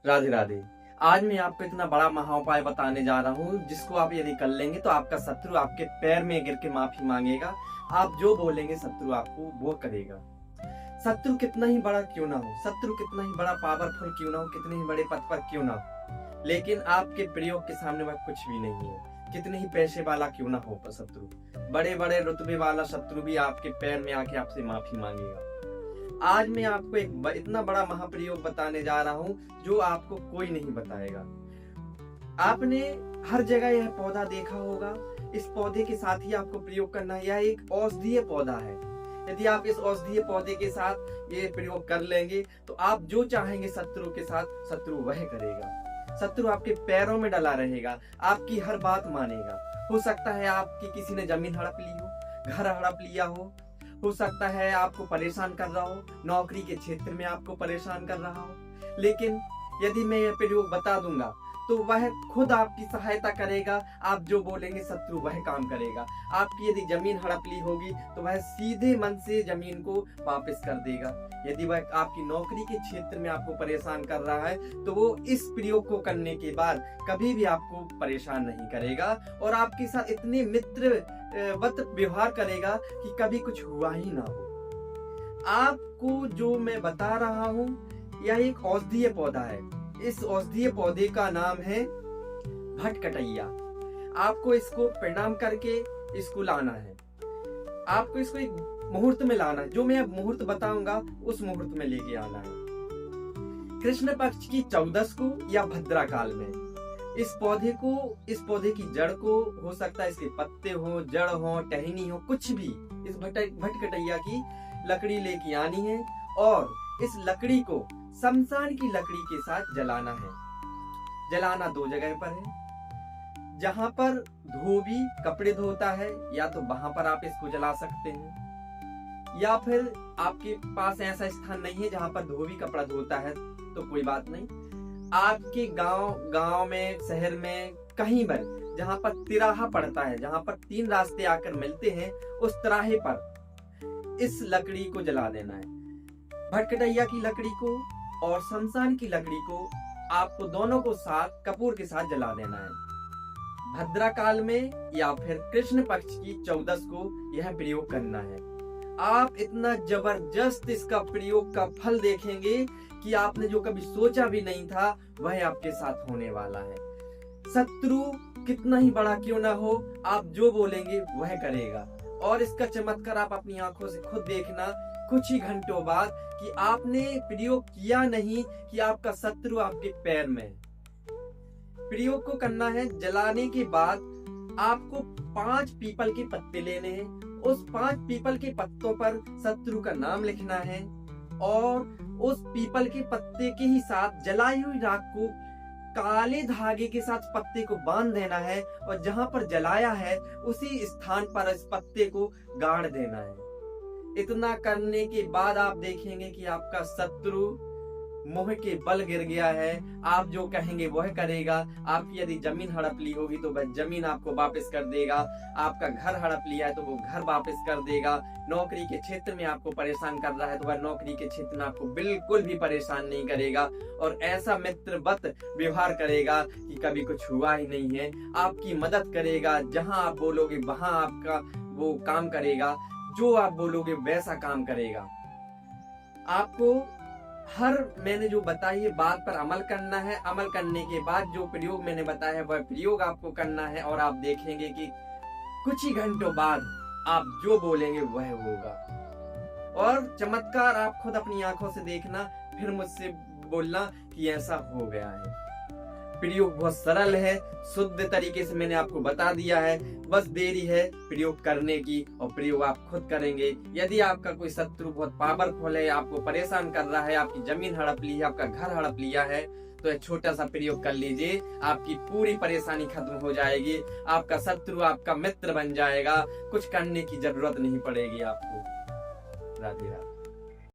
राधे राधे। आज मैं आपको इतना बड़ा महाउपाय बताने जा रहा हूँ जिसको आप यदि कर लेंगे तो आपका शत्रु आपके पैर में गिर के माफी मांगेगा। आप जो बोलेंगे शत्रु आपको वो करेगा। शत्रु कितना ही बड़ा क्यों ना हो, शत्रु कितना ही बड़ा पावरफुल क्यों ना हो, कितने ही बड़े पद पर क्यों ना हो, लेकिन आपके प्रयोग के सामने वह कुछ भी नहीं है। कितने ही पैसे वाला क्यों ना हो शत्रु, बड़े बड़े रुतबे वाला शत्रु भी आपके पैर में आके आपसे माफी मांगेगा। आज मैं आपको एक इतना बड़ा महाप्रयोग बताने जा रहा हूँ जो आपको कोई नहीं बताएगा। आपने हर जगह यह पौधा देखा होगा। इस पौधे के साथ ही आपको प्रयोग करना है। यह एक औषधीय पौधा है। यदि आप इस औषधीय पौधे के साथ ये प्रयोग कर लेंगे तो आप जो चाहेंगे शत्रु के साथ शत्रु वह करेगा। शत्रु आपके पैरों में डला रहेगा, आपकी हर बात मानेगा। हो सकता है आपकी किसी ने जमीन हड़प ली हो, घर हड़प लिया हो सकता है आपको परेशान कर रहा हो, नौकरी के क्षेत्र में आपको परेशान कर रहा हो। लेकिन यदि मैं यह प्रयोग बता दूंगा तो वह खुद आपकी सहायता करेगा। आप जो बोलेंगे शत्रु वह काम करेगा। आपकी यदि जमीन हड़प ली होगी तो वह सीधे मन से जमीन को वापस कर देगा। यदि वह आपकी नौकरी के क्षेत्र में आपको परेशान कर रहा है तो वो इस प्रयोग को करने के बाद कभी भी आपको परेशान नहीं करेगा और आपके साथ इतने मित्रवत व्यवहार करेगा कि कभी कुछ हुआ ही ना हो। आपको जो मैं बता रहा हूँ यह एक औषधीय पौधा है। इस औषधीय पौधे का नाम है भटकटैया। आपको इसको प्रणाम करके इसको लाना है। आपको इसको एक मुहूर्त में लाना है। जो मैं अब मुहूर्त बताऊंगा उस मुहूर्त में लेके आना है। कृष्ण पक्ष की 14 को या भद्रा काल में इस पौधे की जड़ को, हो सकता है इसके पत्ते हो, जड़ हो, टहनी हो, कुछ भी, इस भटकटैया की लकड़ी लेके आनी है और इस लकड़ी को शमशान की लकड़ी के साथ जलाना है। जलाना 2 जगह पर है। जहां पर धोबी कपड़े धोता है या तो वहां पर आप इसको जला सकते हैं, या फिर आपके पास ऐसा स्थान नहीं है जहां पर धोबी कपड़ा धोता है तो कोई बात नहीं। आपके गांव में, शहर में, कहीं पर जहां पर तिराहा पड़ता है, जहां पर 3 रास्ते आकर मिलते हैं, उस तिराहे पर इस लकड़ी को जला देना है। भटकटैया की लकड़ी को और शमशान की लकड़ी को आपको दोनों को साथ कपूर के साथ जला देना है। भद्रा काल में या फिर कृष्ण पक्ष की 14 को यह प्रयोग करना है। आप इतना जबरदस्त इसका प्रयोग का फल देखेंगे कि आपने जो कभी सोचा भी नहीं था वह आपके साथ होने वाला है। शत्रु कितना ही बड़ा क्यों ना हो, आप जो बोलेंगे वह करेगा। और इसका चमत्कार आप अपनी आंखों से खुद देखना कुछ ही घंटों बाद कि आपने प्रयोग किया नहीं कि आपका शत्रु आपके पैर में है। प्रयोग को करना है। जलाने के बाद आपको 5 पीपल के पत्ते लेने हैं। उस 5 पीपल के पत्तों पर शत्रु का नाम लिखना है और उस पीपल के पत्ते के ही साथ जलाई हुई राख को काले धागे के साथ पत्ते को बांध देना है और जहां पर जलाया है उसी स्थान पर इस पत्ते को गाड़ देना है। इतना करने के बाद आप देखेंगे कि आपका शत्रु मोह के बल गिर गया है। आप जो कहेंगे वह करेगा। आपकी यदि जमीन हड़प ली होगी तो वह जमीन आपको वापस कर देगा। आपका घर हड़प लिया है तो वो घर वापस कर देगा। नौकरी के क्षेत्र में आपको परेशान कर रहा है तो वह नौकरी के क्षेत्र में आपको बिल्कुल भी परेशान नहीं करेगा और ऐसा मित्रवत व्यवहार करेगा कि कभी कुछ हुआ ही नहीं है। आपकी मदद करेगा। जहां आप बोलोगे वहां आपका वो काम करेगा। जो आप बोलोगे वैसा काम करेगा। आपको मैंने जो बताई है बात पर अमल करना है। अमल करने के बाद जो प्रयोग मैंने बताया है वह प्रयोग आपको करना है और आप देखेंगे कि कुछ ही घंटों बाद आप जो बोलेंगे वह होगा। और चमत्कार आप खुद अपनी आंखों से देखना, फिर मुझसे बोलना कि ऐसा हो गया है। प्रयोग बहुत सरल है, शुद्ध तरीके से मैंने आपको बता दिया है। बस देरी है प्रयोग करने की और प्रयोग आप खुद करेंगे। यदि आपका कोई शत्रु बहुत पावरफुल है, आपको परेशान कर रहा है, आपकी जमीन हड़प ली है, आपका घर हड़प लिया है, तो एक छोटा सा प्रयोग कर लीजिए। आपकी पूरी परेशानी खत्म हो जाएगी। आपका शत्रु आपका मित्र बन जाएगा। कुछ करने की जरूरत नहीं पड़ेगी आपको। राधे राधे।